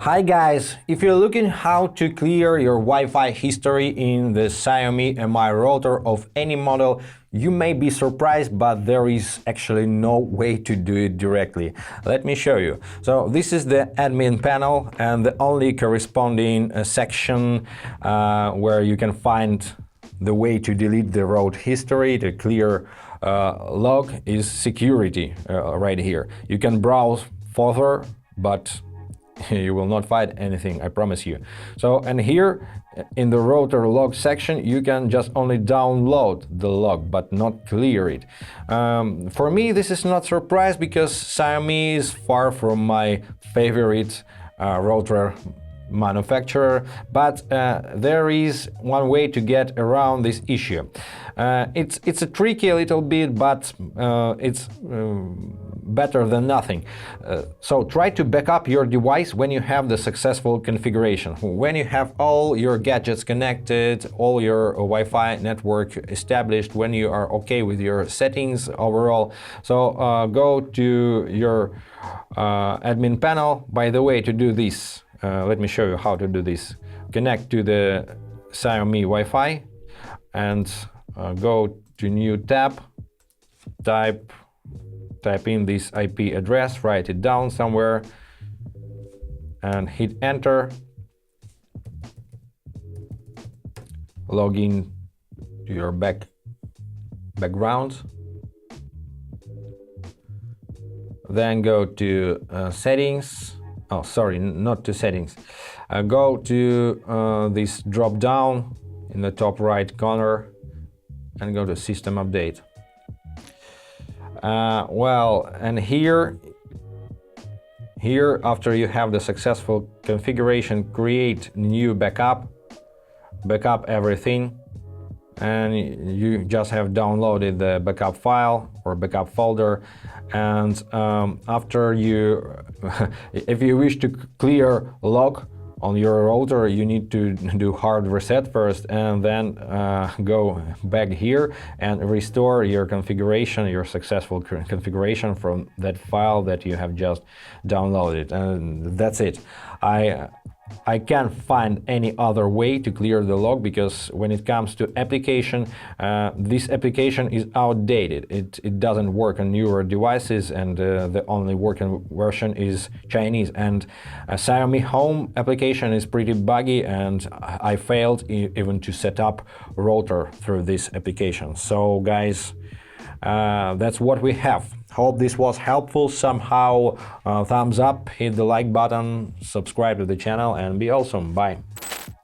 Hi guys, if you're looking how to clear your Wi-Fi history in the Xiaomi Mi router of any model, you may be surprised, but there is actually no way to do it directly. Let me show you. So this is the admin panel and the only corresponding section where you can find the way to delete the root history, the clear log is security right here. You can browse further, but you will not find anything, I promise you. So, and here in the router log section, you can just only download the log, but not clear it. For me, this is not surprise because Xiaomi is far from my favorite router manufacturer, but there is one way to get around this issue. It's a tricky a little bit, but it's better than nothing. So try to back up your device when you have the successful configuration. When you have all your gadgets connected, all your Wi-Fi network established, when you are okay with your settings overall. So go to your admin panel. By the way, to do this, let me show you how to do this. Connect to the Xiaomi Wi-Fi and go to new tab, type in this IP address, write it down somewhere and hit enter. Log in to your background. Then go to settings. Oh, sorry, not to settings. Go to this drop down in the top right corner and go to system update. And here after you have the successful configuration, create new backup everything, and you just have downloaded the backup file or backup folder. And after you if you wish to clear log on your router, you need to do hard reset first and then go back here and restore your configuration, your successful configuration from that file that you have just downloaded. And that's it. I can't find any other way to clear the log because when it comes to application, this application is outdated. It doesn't work on newer devices, and the only working version is Chinese. And Xiaomi Home application is pretty buggy, and I failed even to set up router through this application. So guys, that's what we have. Hope this was helpful somehow. Thumbs up, hit the like button, subscribe to the channel, and be awesome. Bye.